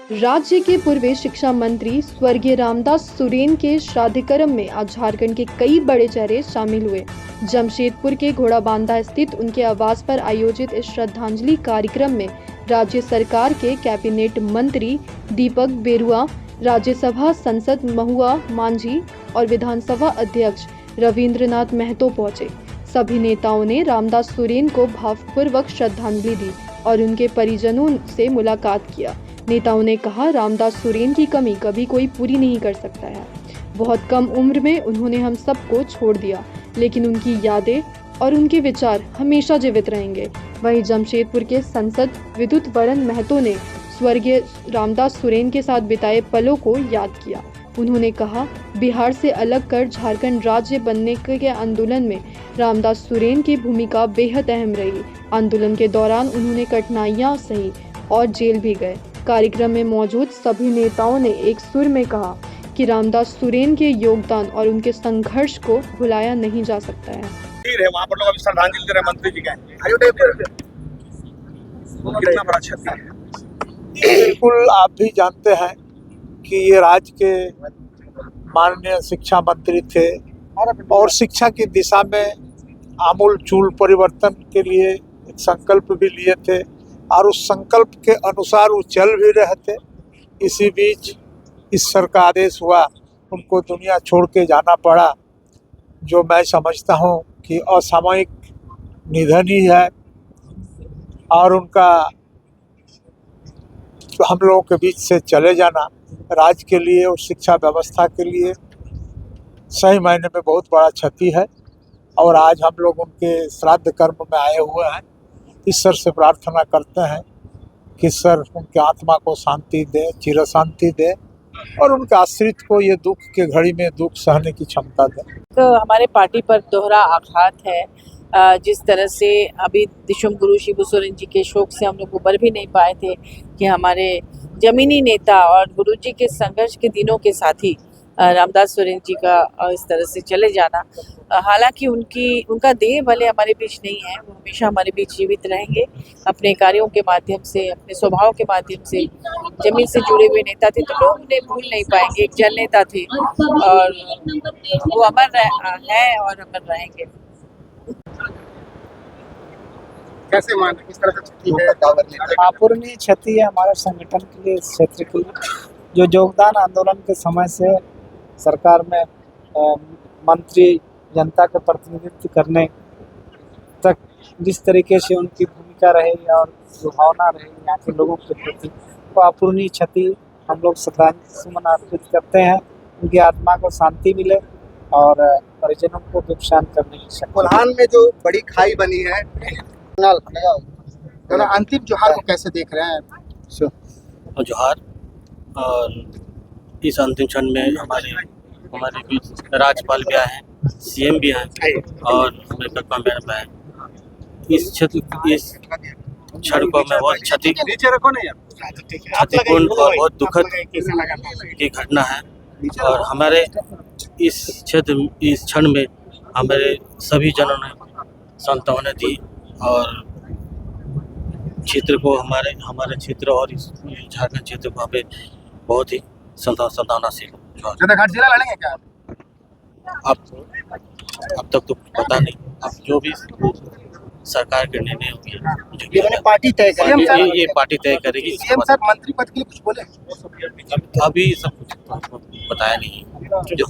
राज्य के पूर्व शिक्षा मंत्री स्वर्गीय रामदास सुरेन के श्राद्धकर्म में आज झारखंड के कई बड़े चेहरे शामिल हुए। जमशेदपुर के घोड़ाबांधा स्थित उनके आवास पर आयोजित इस श्रद्धांजलि कार्यक्रम में राज्य सरकार के कैबिनेट मंत्री दीपक बेरुआ, राज्यसभा सांसद महुआ मांझी और विधानसभा अध्यक्ष रविंद्रनाथ महतो पहुंचे। सभी नेताओं ने रामदास सुरेन को भावपूर्वक श्रद्धांजलि दी और उनके परिजनों से मुलाकात किया। नेताओं ने कहा, रामदास सुरेन की कमी कभी कोई पूरी नहीं कर सकता है। बहुत कम उम्र में उन्होंने हम सबको छोड़ दिया, लेकिन उनकी यादें और उनके विचार हमेशा जीवित रहेंगे। वहीं जमशेदपुर के सांसद विद्युत वरण महतो ने स्वर्गीय रामदास सुरेन के साथ बिताए पलों को याद किया। उन्होंने कहा, बिहार से अलग कर झारखंड राज्य बनने के आंदोलन में रामदास सुरेन की भूमिका बेहद अहम रही। आंदोलन के दौरान उन्होंने कठिनाइयां सही और जेल भी गए। कार्यक्रम में मौजूद सभी नेताओं ने एक सुर में कहा कि रामदास सुरेन के योगदान और उनके संघर्ष को भुलाया नहीं जा सकता है। वहाँ पर लोग अभी श्रद्धांजलि दे रहे हैं मंत्री जी के। कितना बड़ा क्षति है। बिल्कुल, आप भी जानते हैं कि ये राज्य के माननीय शिक्षा मंत्री थे और शिक्षा की दिशा में आमूल चूल परिवर्तन के लिए एक संकल्प भी लिए थे और उस संकल्प के अनुसार वो चल भी रहे थे। इसी बीच इस सरकार आदेश हुआ, उनको दुनिया छोड़ के जाना पड़ा, जो मैं समझता हूँ कि असामयिक निधन ही है और उनका हम लोगों के बीच से चले जाना राज्य के लिए और शिक्षा व्यवस्था के लिए सही मायने में बहुत बड़ा क्षति है। और आज हम लोग उनके श्राद्ध कर्म में आए हुए हैं। ईश्वर से प्रार्थना करते हैं कि ईश्वर उनके आत्मा को शांति दे, चिर शांति दे और उनके आश्रित को ये दुख के घड़ी में दुख सहने की क्षमता दे। तो हमारे पार्टी पर दोहरा आघात है। जिस तरह से अभी दिशुम गुरु शिबू सोरेन जी के शोक से हम लोग उबर भी नहीं पाए थे कि हमारे जमीनी नेता और गुरु जी के संघर्ष के दिनों के साथी रामदास सुरेन जी का इस तरह से चले जाना। हालांकि उनका देह भले हमारे बीच नहीं है, वो हमेशा हमारे बीच जीवित रहेंगे। अपने कार्यों के माध्यम से, अपने स्वभाव के माध्यम से जमीन से जुड़े हुए नेता थे, तो लोग उन्हें भूल नहीं पाएंगे। एक जन नेता थे और वो अमर है और अमर रहेंगे। कैसे मान, किस तरह से क्षति है? अपूरणीय क्षति है हमारे संगठन के लिए, इस क्षेत्र के लिए। जो योगदान आंदोलन के समय से सरकार में मंत्री जनता का प्रतिनिधित्व करने तक जिस तरीके से उनकी भूमिका रही और जो भावना रही यहाँ के लोगों के प्रति, वो अपूरणीय क्षति हम लोग श्रद्धांजलि सुमन अर्पित करते हैं। उनकी आत्मा को शांति मिले और परिजनों को दुख शांत करने की शक्ति। कोल्हान में जो बड़ी खाई बनी है, अंतिम जोहार को कैसे देख रहे हैं? जोहार। और इस अंतिम क्षण में हमारे बीच राज्यपाल भी आए हैं, सीएम भी आए और मेरे मैडम आए। इस क्षण को मैं बहुत क्षतिपूर्ण और बहुत दुखद की घटना है। और हमारे इस क्षण में हमारे सभी जनों ने सांत्वना दी और क्षेत्र को हमारे क्षेत्र और इस झारखंड क्षेत्र को पे बहुत ही संवेदनशील। जिला लड़ेंगे क्या? अब तक तो पता नहीं, अब जो भी सरकार के निर्णय होंगे, ये पार्टी तय करेगी। ये पार्टी तय करेगी। सीएम साहब मंत्री पद के लिए कुछ बोले? अभी सब कुछ बताया नहीं जो